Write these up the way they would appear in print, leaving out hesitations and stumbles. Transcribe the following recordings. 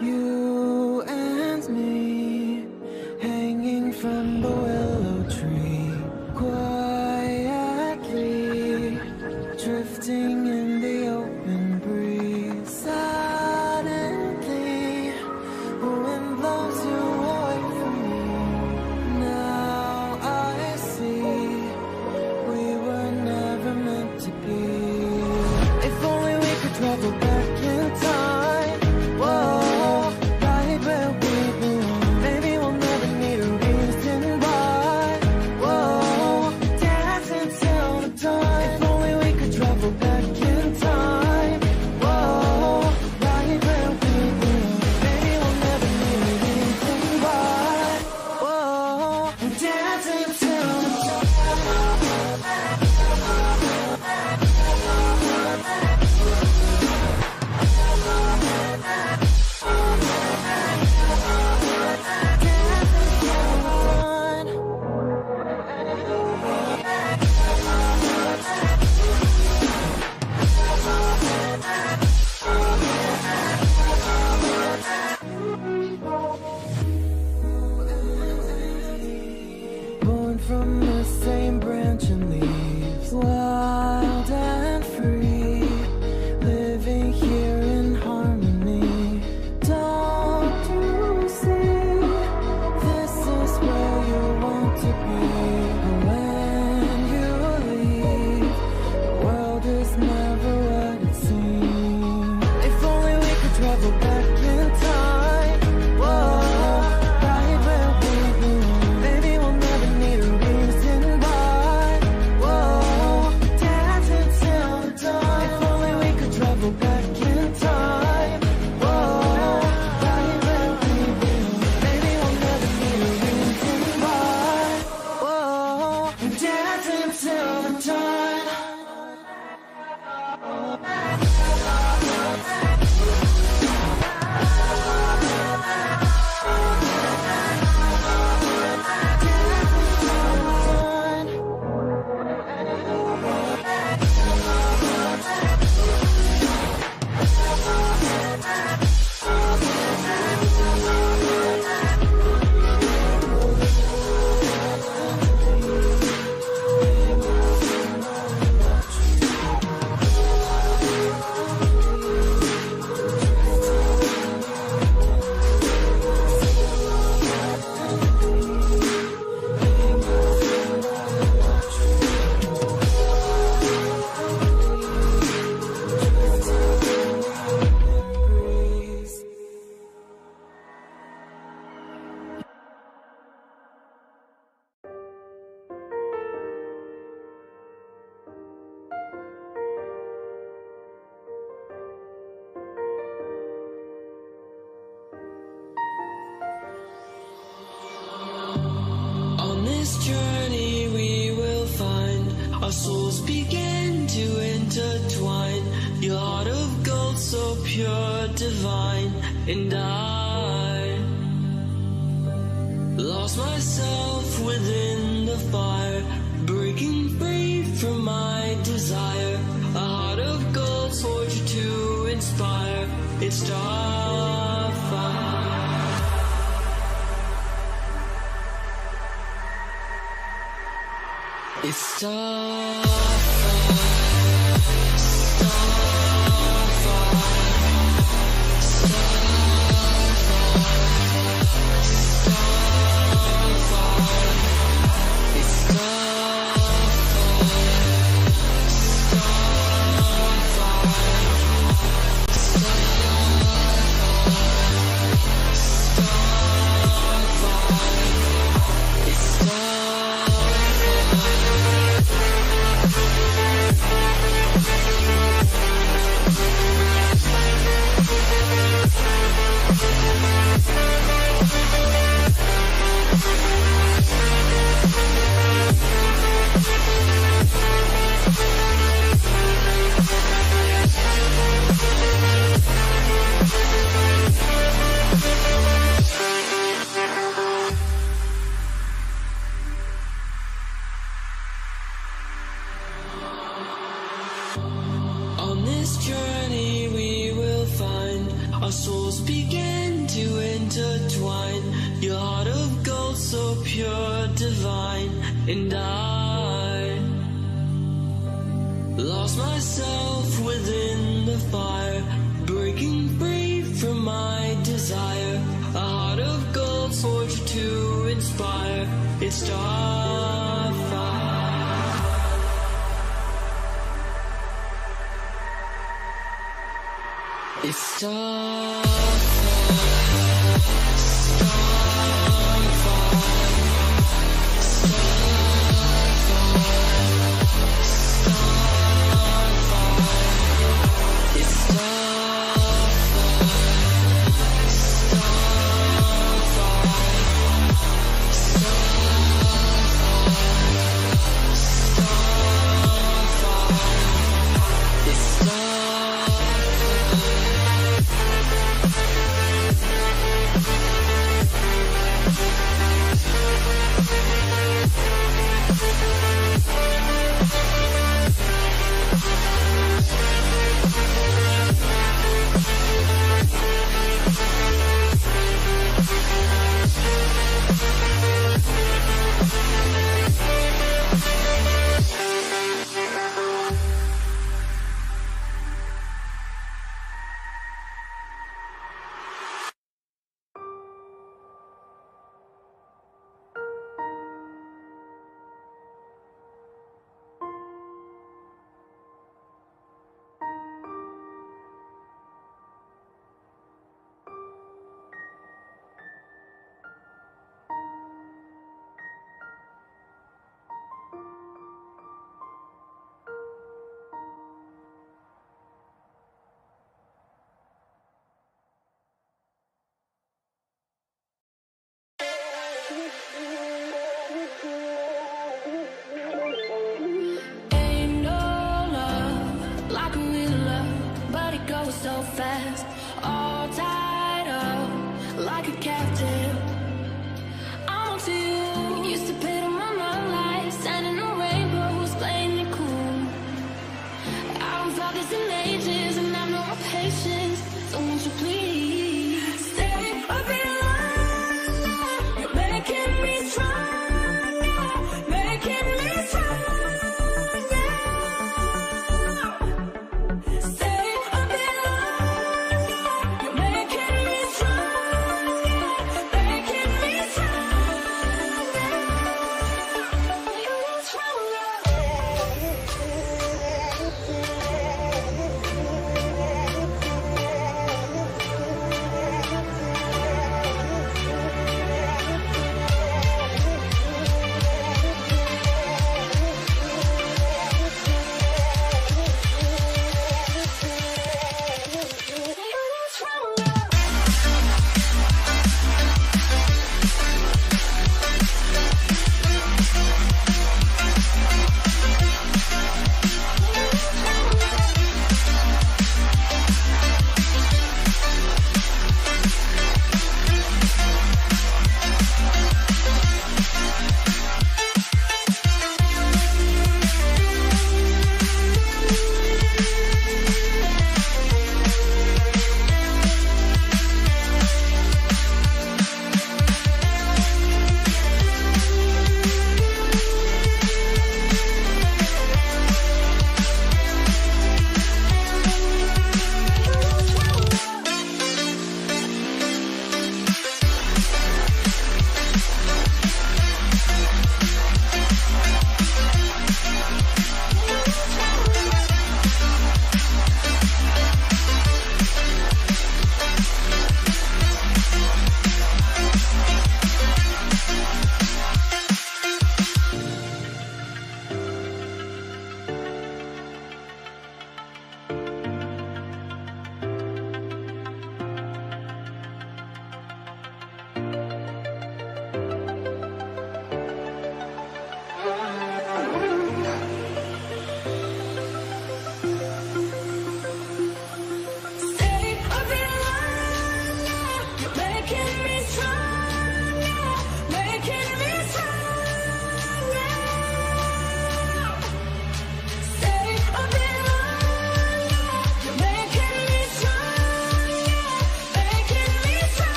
You and me, hanging from the willow tree, quietly drifting in the open breeze. Suddenly, the wind blows you away from me. Now I see we were never meant to be. If only we could travel back in time. Whoa, right where we belong. Maybe we'll never need a reason why. Whoa, dance until the dawn. If only we could travel back in time. Whoa, right where we belong. Maybe we'll never need a reason why. Whoa, dance until the dawn. Born from the same branch and leaves, wild and free, living here in harmony. Don't you see, this is where you want to be. But when you leave, the world is never what it seems. If only we could travel back in time. Whoa, right where we belong. Maybe we'll never need a reason why. Whoa, dance until the dawn. If only we could travel back in time. Whoa, right where we belong. Maybe we'll never need a reason why. Whoa, dance until the dawn. On this journey we will find our souls begin to intertwine. Your heart of gold, so pure, divine. And I lost myself within the fire, breaking free from my desire. A heart of gold, forged to inspire. It's Starfire. It's Starfire. On this journey we will find our souls begin intertwine. Your heart of gold, so pure, divine. And I lost myself within the fire, breaking free from my desire. A heart of gold forged to inspire. It's Starfire. It's Starfire.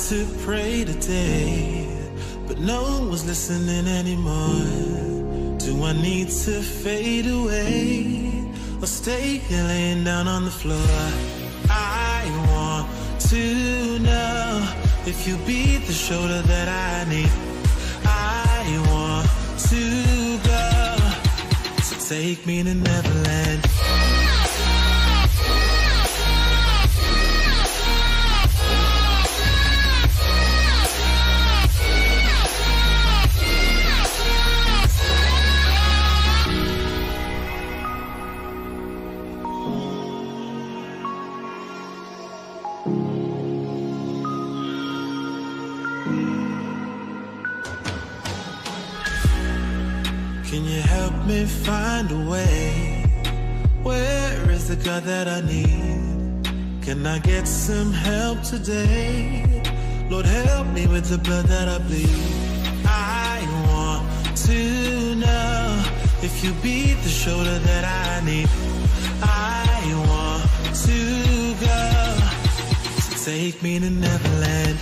to pray today, but no one was listening anymore. Do I need to fade away or stay here laying down on the floor? I want to know if you be the shoulder that I need. I want to go, so take me to Neverland. Can you help me find a way? Where is the God that I need? Can I get some help today? Lord, help me with the blood that I bleed. I want to know if you be the shoulder that I need. I want to go, so take me to Neverland.